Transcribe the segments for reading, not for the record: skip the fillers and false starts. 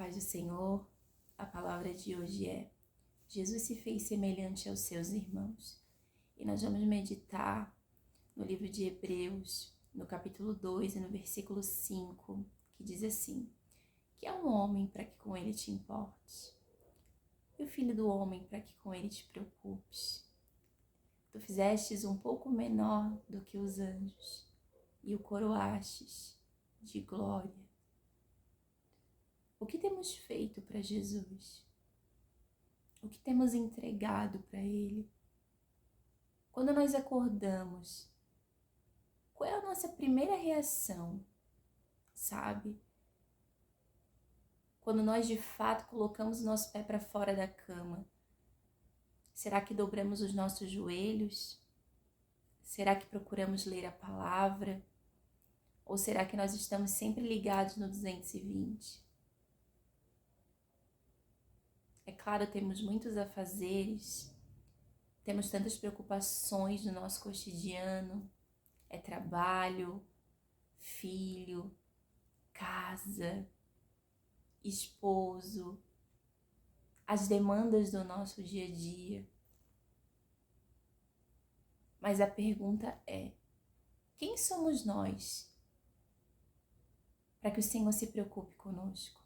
paz do Senhor, a palavra de hoje é: Jesus se fez semelhante aos seus irmãos. E nós vamos meditar no livro de Hebreus, no capítulo 2 e no versículo 5, que diz assim: que é um homem para que com ele te importes, e o filho do homem para que com ele te preocupes. Tu fizestes um pouco menor do que os anjos, e o coroastes de glória. O que temos feito para Jesus? O que temos entregado para Ele? Quando nós acordamos, qual é a nossa primeira reação, sabe? Quando nós de fato colocamos o nosso pé para fora da cama, será que dobramos os nossos joelhos? Será que procuramos ler a palavra? Ou será que nós estamos sempre ligados no 220? É claro, temos muitos afazeres, temos tantas preocupações no nosso cotidiano, é trabalho, filho, casa, esposo, as demandas do nosso dia a dia. Mas a pergunta é: quem somos nós para que o Senhor se preocupe conosco?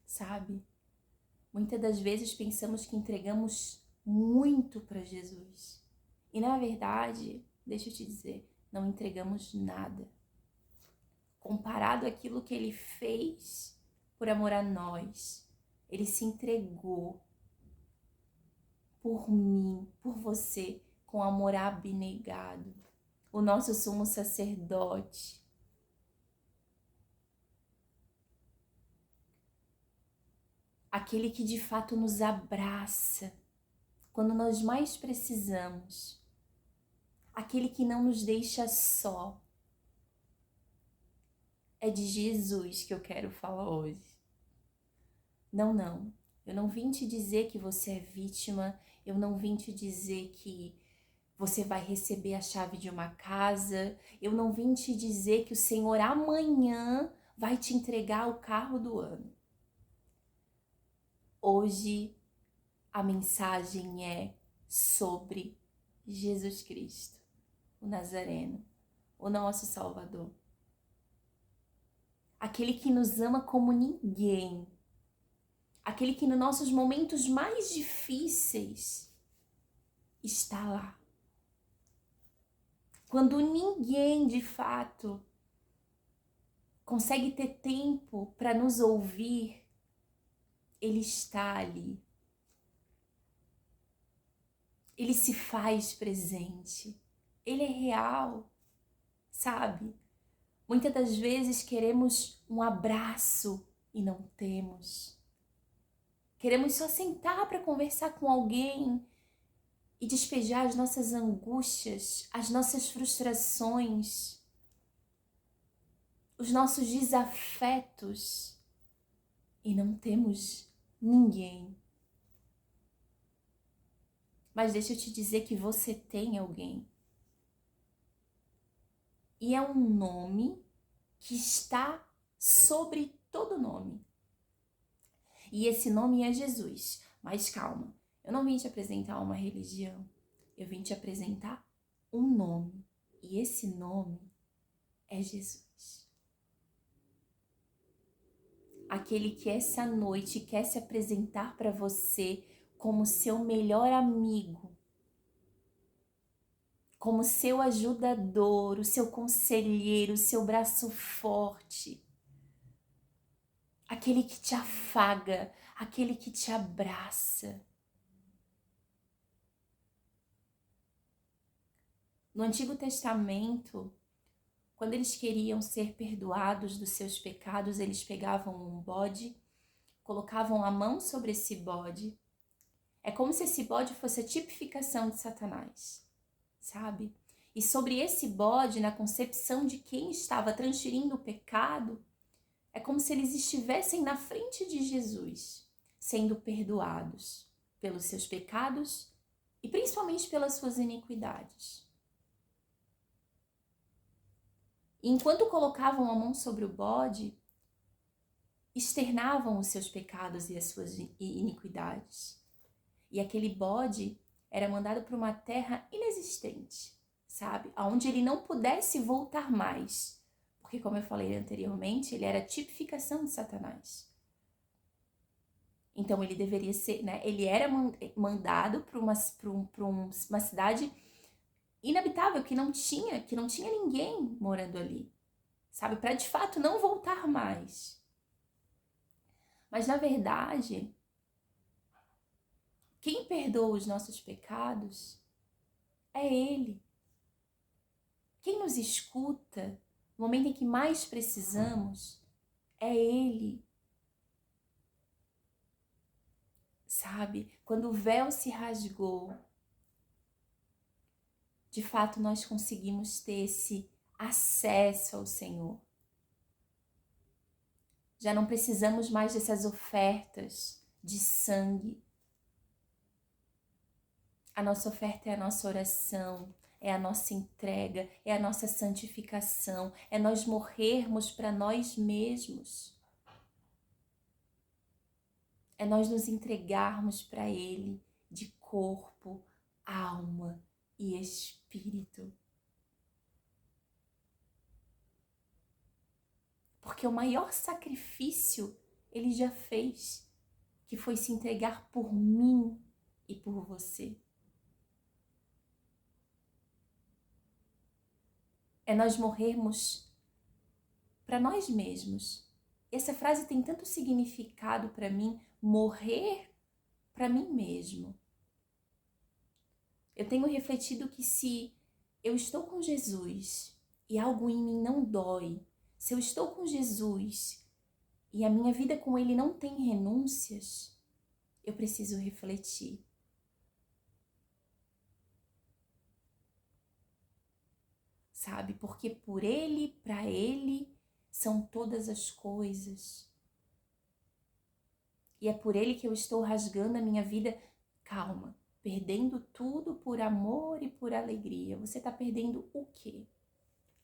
Sabe? Muitas das vezes pensamos que entregamos muito para Jesus. E na verdade, deixa eu te dizer, não entregamos nada. Comparado àquilo que Ele fez por amor a nós, Ele se entregou por mim, por você, com amor abnegado. O nosso sumo sacerdote. Aquele que de fato nos abraça quando nós mais precisamos. Aquele que não nos deixa só. É de Jesus que eu quero falar hoje. Não. Eu não vim te dizer que você é vítima. Eu não vim te dizer que você vai receber a chave de uma casa. Eu não vim te dizer que o Senhor amanhã vai te entregar o carro do ano. Hoje a mensagem é sobre Jesus Cristo, o Nazareno, o nosso Salvador. Aquele que nos ama como ninguém. Aquele que nos nossos momentos mais difíceis está lá. Quando ninguém de fato consegue ter tempo para nos ouvir, Ele está ali. Ele se faz presente. Ele é real, sabe? Muitas das vezes queremos um abraço e não temos. Queremos só sentar para conversar com alguém e despejar as nossas angústias, as nossas frustrações, os nossos desafetos e não temos ninguém. Mas deixa eu te dizer que você tem alguém. E é um nome que está sobre todo nome. E esse nome é Jesus. Mas calma, eu não vim te apresentar uma religião. Eu vim te apresentar um nome. E esse nome é Jesus. Aquele que essa noite quer se apresentar para você como seu melhor amigo, como seu ajudador, o seu conselheiro, o seu braço forte. Aquele que te afaga, aquele que te abraça. No Antigo Testamento, quando eles queriam ser perdoados dos seus pecados, eles pegavam um bode, colocavam a mão sobre esse bode. É como se esse bode fosse a tipificação de Satanás, sabe? E sobre esse bode, na concepção de quem estava transferindo o pecado, é como se eles estivessem na frente de Jesus, sendo perdoados pelos seus pecados e principalmente pelas suas iniquidades. E enquanto colocavam a mão sobre o bode, externavam os seus pecados e as suas iniquidades. E aquele bode era mandado para uma terra inexistente, sabe? Onde ele não pudesse voltar mais. Porque, como eu falei anteriormente, ele era a tipificação de Satanás. Então, ele deveria ser, né? Ele era mandado para uma cidade inabitável, que não tinha ninguém morando ali, sabe? Para, de fato, não voltar mais. Mas, na verdade, quem perdoa os nossos pecados é Ele. Quem nos escuta no momento em que mais precisamos é Ele. Sabe? Quando o véu se rasgou, de fato nós conseguimos ter esse acesso ao Senhor. Já não precisamos mais dessas ofertas de sangue. A nossa oferta é a nossa oração, é a nossa entrega, é a nossa santificação, é nós morrermos para nós mesmos. É nós nos entregarmos para Ele de corpo, alma e espírito. Porque o maior sacrifício Ele já fez, que foi se entregar por mim e por você. É nós morrermos para nós mesmos. Essa frase tem tanto significado para mim, morrer para mim mesmo. Eu tenho refletido que se eu estou com Jesus e algo em mim não dói, se eu estou com Jesus e a minha vida com Ele não tem renúncias, eu preciso refletir. Sabe? Porque por Ele, para Ele, são todas as coisas. E é por Ele que eu estou rasgando a minha vida. Calma, perdendo tudo por amor e por alegria. Você está perdendo o quê?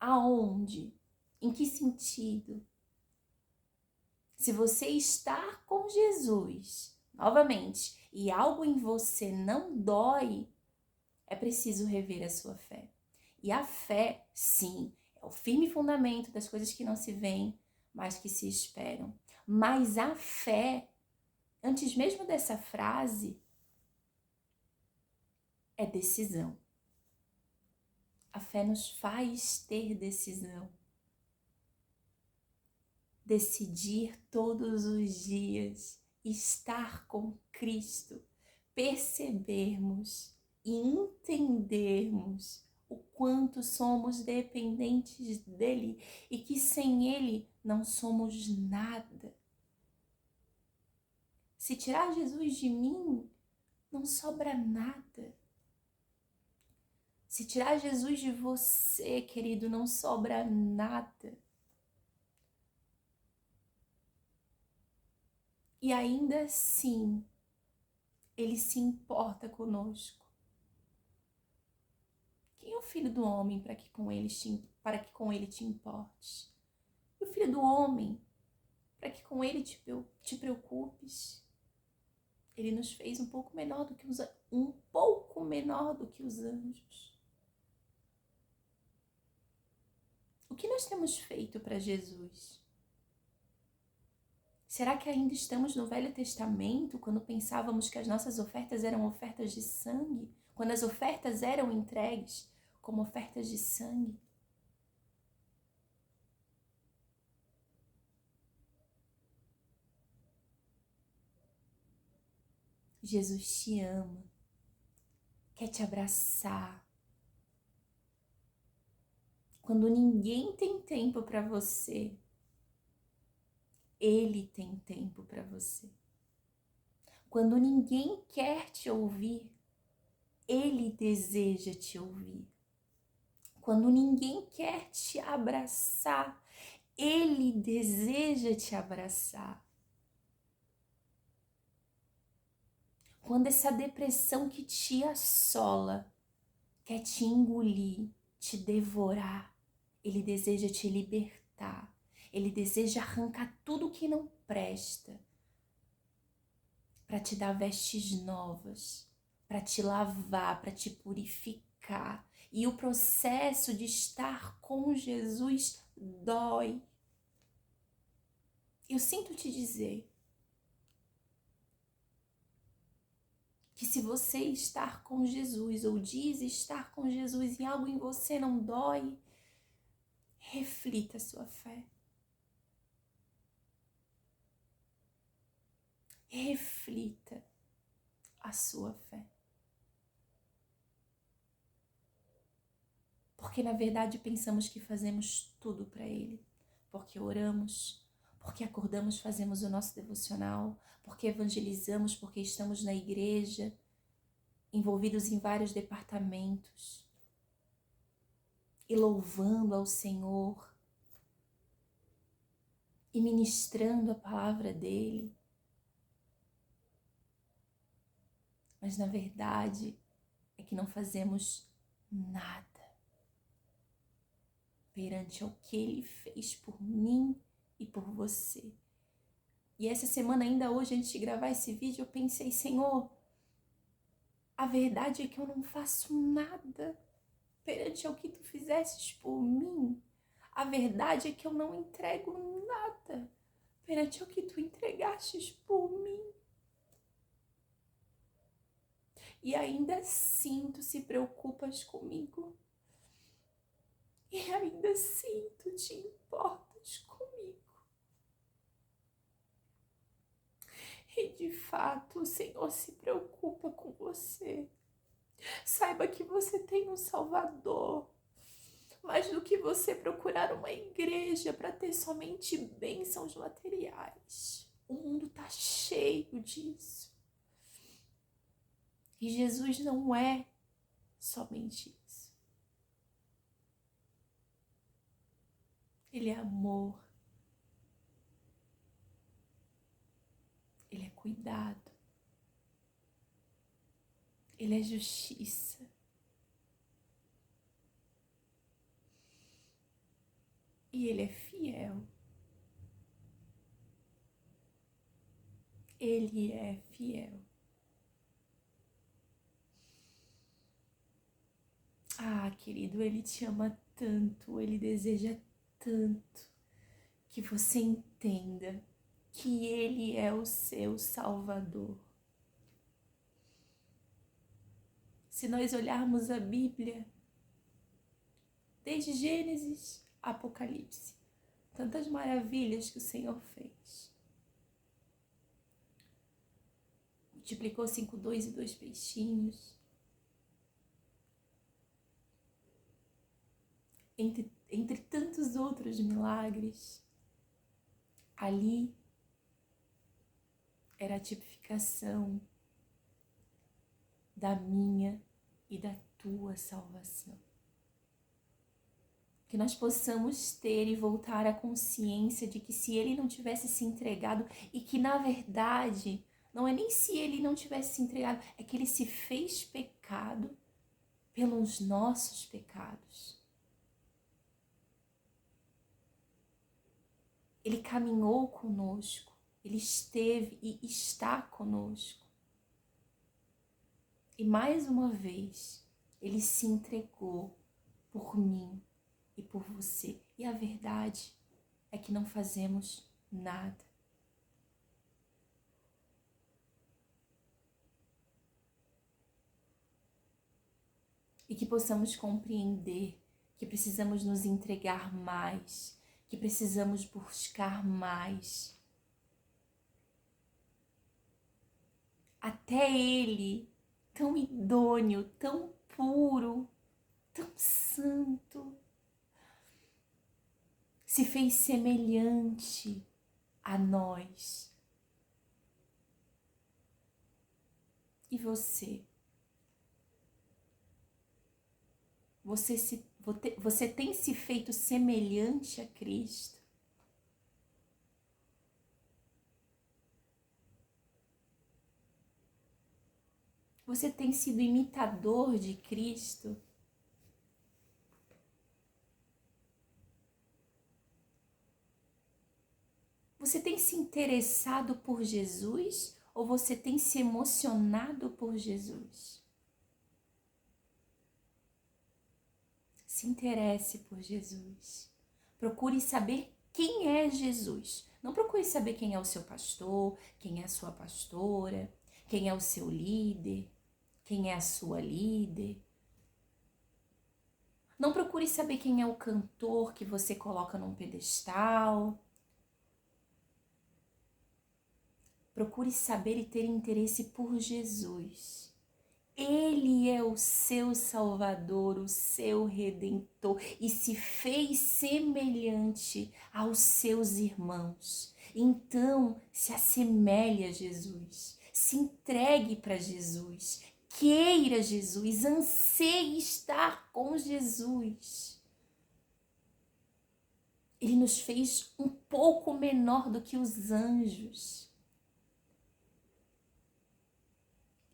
Aonde? Em que sentido? Se você está com Jesus, novamente, e algo em você não dói, é preciso rever a sua fé. E a fé, sim, é o firme fundamento das coisas que não se veem, mas que se esperam. Mas a fé, antes mesmo dessa frase, é decisão. A fé nos faz ter decisão. Decidir todos os dias estar com Cristo, percebermos e entendermos o quanto somos dependentes dele e que sem ele não somos nada. Se tirar Jesus de mim, não sobra nada. Se tirar Jesus de você, querido, não sobra nada. E ainda assim, Ele se importa conosco. Quem é o filho do homem para que com ele te importes? E o filho do homem para que com ele te preocupes? Ele nos fez um pouco menor do que os anjos. O que nós temos feito para Jesus? Será que ainda estamos no Velho Testamento, quando pensávamos que as nossas ofertas eram ofertas de sangue? Quando as ofertas eram entregues como ofertas de sangue? Jesus te ama, quer te abraçar. Quando ninguém tem tempo para você, Ele tem tempo para você. Quando ninguém quer te ouvir, Ele deseja te ouvir. Quando ninguém quer te abraçar, Ele deseja te abraçar. Quando essa depressão que te assola quer te engolir, te devorar, Ele deseja te libertar. Ele deseja arrancar tudo que não presta para te dar vestes novas, para te lavar, para te purificar. E o processo de estar com Jesus dói. Eu sinto te dizer que se você estar com Jesus ou diz estar com Jesus e algo em você não dói, reflita a sua fé. Reflita a sua fé. Porque na verdade pensamos que fazemos tudo para Ele. Porque oramos, porque acordamos, fazemos o nosso devocional, porque evangelizamos, porque estamos na igreja, envolvidos em vários departamentos, e louvando ao Senhor, e ministrando a palavra dEle. Mas na verdade é que não fazemos nada perante ao que Ele fez por mim e por você. E essa semana, ainda hoje, antes de gravar esse vídeo, eu pensei, Senhor, a verdade é que eu não faço nada perante ao que Tu fizestes por mim. A verdade é que eu não entrego nada perante ao que Tu entregastes por mim. E ainda assim Tu se preocupas comigo. E ainda assim Tu te importas comigo. E de fato o Senhor se preocupa com você. Saiba que você tem um Salvador. Mais do que você procurar uma igreja para ter somente bênçãos materiais. O mundo está cheio disso. E Jesus não é somente isso. Ele é amor. Ele é cuidado. Ele é justiça. E Ele é fiel. Ele é fiel. Ah, querido, Ele te ama tanto, Ele deseja tanto que você entenda que Ele é o seu Salvador. Se nós olharmos a Bíblia, desde Gênesis a Apocalipse, tantas maravilhas que o Senhor fez. Multiplicou 5 pães e 2 peixinhos. Entre tantos outros milagres, ali era a tipificação da minha e da tua salvação. Que nós possamos ter e voltar à consciência de que se Ele não tivesse se entregado, e que na verdade não é nem se Ele não tivesse se entregado, é que Ele se fez pecado pelos nossos pecados. Ele caminhou conosco, Ele esteve e está conosco. E mais uma vez, Ele se entregou por mim e por você. E a verdade é que não fazemos nada. E que possamos compreender que precisamos nos entregar mais, que precisamos buscar mais. Até Ele, tão idôneo, tão puro, tão santo, se fez semelhante a nós. E você? Você tem se feito semelhante a Cristo? Você tem sido imitador de Cristo? Você tem se interessado por Jesus ou você tem se emocionado por Jesus? Se interesse por Jesus. Procure saber quem é Jesus. Não procure saber quem é o seu pastor, quem é a sua pastora, quem é o seu líder, quem é a sua líder. Não procure saber quem é o cantor que você coloca num pedestal. Procure saber e ter interesse por Jesus. Ele é o seu Salvador, o seu Redentor e se fez semelhante aos seus irmãos. Então, se assemelhe a Jesus, se entregue para Jesus, queira Jesus, anseie estar com Jesus. Ele nos fez um pouco menor do que os anjos.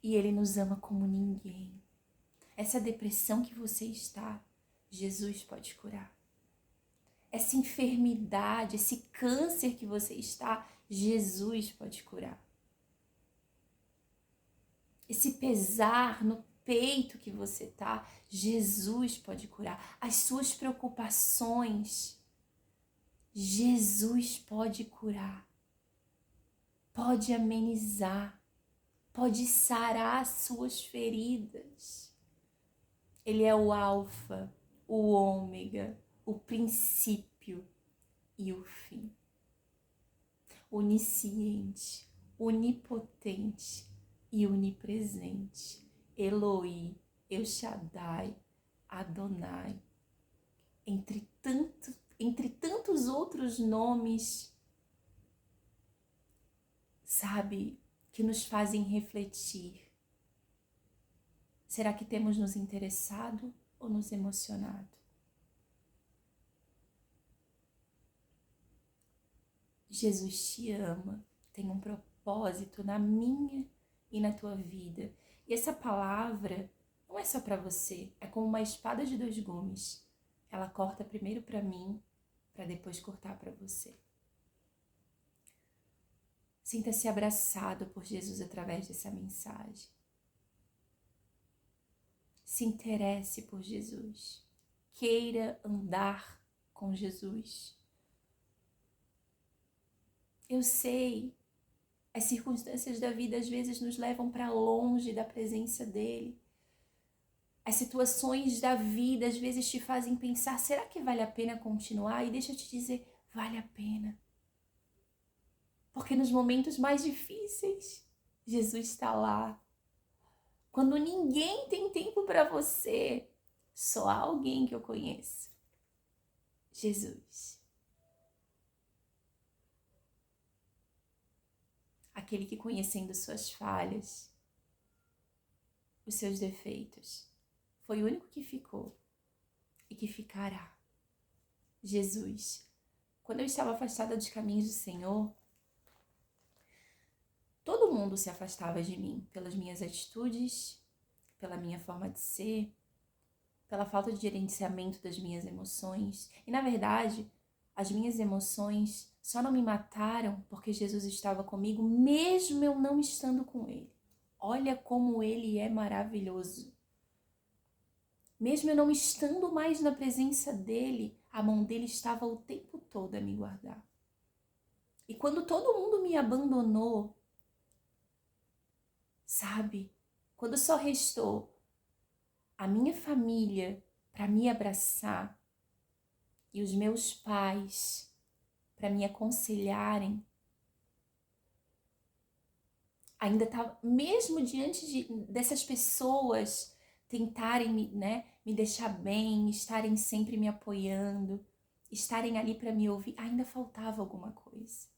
E Ele nos ama como ninguém. Essa depressão que você está, Jesus pode curar. Essa enfermidade, esse câncer que você está, Jesus pode curar. Esse pesar no peito que você está, Jesus pode curar. As suas preocupações, Jesus pode curar. Pode amenizar. Pode sarar as suas feridas. Ele é o alfa, o ômega, o princípio e o fim. Onisciente, onipotente e onipresente. Eloi, El Shaddai, Adonai. Entre tantos outros nomes, sabe, que nos fazem refletir. Será que temos nos interessado ou nos emocionado? Jesus te ama, tem um propósito na minha e na tua vida. E essa palavra não é só para você, é como uma espada de dois gumes. Ela corta primeiro para mim, para depois cortar para você. Sinta-se abraçado por Jesus através dessa mensagem. Se interesse por Jesus. Queira andar com Jesus. Eu sei, as circunstâncias da vida às vezes nos levam para longe da presença dele. As situações da vida às vezes te fazem pensar, será que vale a pena continuar? E deixa eu te dizer, vale a pena. Porque nos momentos mais difíceis, Jesus está lá. Quando ninguém tem tempo para você, só há alguém que eu conheço. Jesus. Aquele que, conhecendo suas falhas, os seus defeitos, foi o único que ficou e que ficará. Jesus. Quando eu estava afastada dos caminhos do Senhor, todo mundo se afastava de mim pelas minhas atitudes, pela minha forma de ser, pela falta de gerenciamento das minhas emoções. E, na verdade, as minhas emoções só não me mataram porque Jesus estava comigo, mesmo eu não estando com Ele. Olha como Ele é maravilhoso. Mesmo eu não estando mais na presença dEle, a mão dEle estava o tempo todo a me guardar. E quando todo mundo me abandonou, sabe? Quando só restou a minha família para me abraçar e os meus pais para me aconselharem, ainda estava, mesmo diante dessas pessoas tentarem me deixar bem, estarem sempre me apoiando, estarem ali para me ouvir, ainda faltava alguma coisa.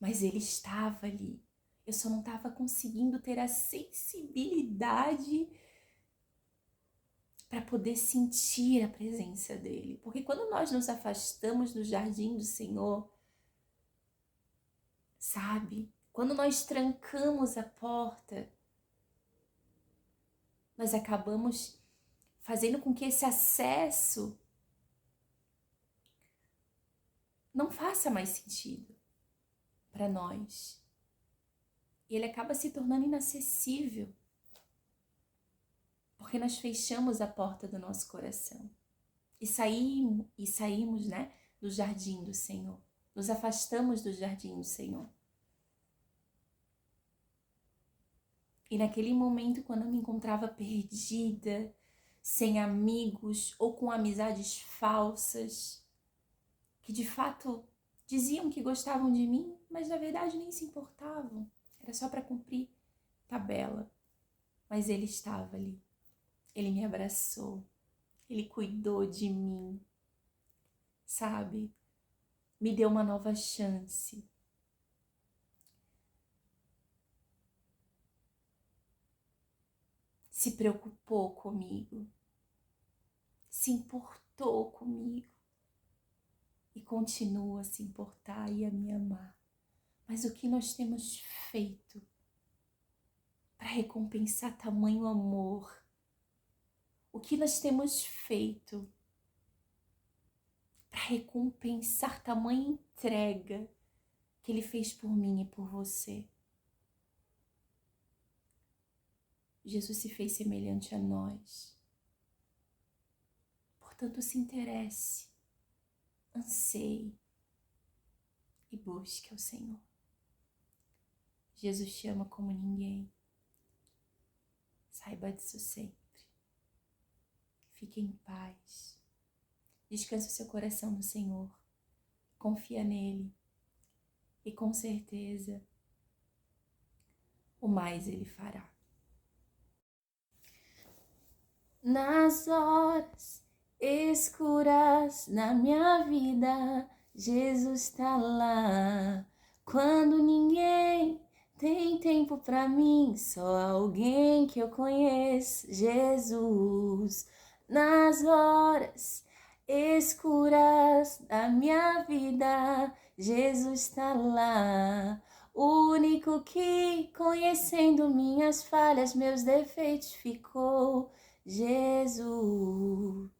Mas ele estava ali. Eu só não estava conseguindo ter a sensibilidade para poder sentir a presença dele. Porque quando nós nos afastamos do jardim do Senhor, sabe? Quando nós trancamos a porta, nós acabamos fazendo com que esse acesso não faça mais sentido para nós. E ele acaba se tornando inacessível, porque nós fechamos a porta do nosso coração e saímos, né, do jardim do Senhor. Nos afastamos do jardim do Senhor. E naquele momento, quando eu me encontrava perdida, sem amigos ou com amizades falsas, que de fato diziam que gostavam de mim, mas na verdade nem se importavam. Era só para cumprir tabela. Mas ele estava ali. Ele me abraçou. Ele cuidou de mim. Sabe? Me deu uma nova chance. Se preocupou comigo. Se importou comigo. E continua a se importar e a me amar. Mas o que nós temos feito para recompensar tamanho amor? O que nós temos feito para recompensar tamanha entrega que Ele fez por mim e por você? Jesus se fez semelhante a nós. Portanto, se interesse, anseie e busque ao Senhor. Jesus te ama como ninguém. Saiba disso sempre. Fique em paz. Descanse o seu coração no Senhor. Confia nele. E com certeza, o mais Ele fará. Nas horas escuras na minha vida, Jesus está lá. Quando ninguém tem tempo pra mim, só alguém que eu conheço, Jesus. Nas horas escuras da minha vida, Jesus está lá. O único que, conhecendo minhas falhas, meus defeitos, ficou, Jesus.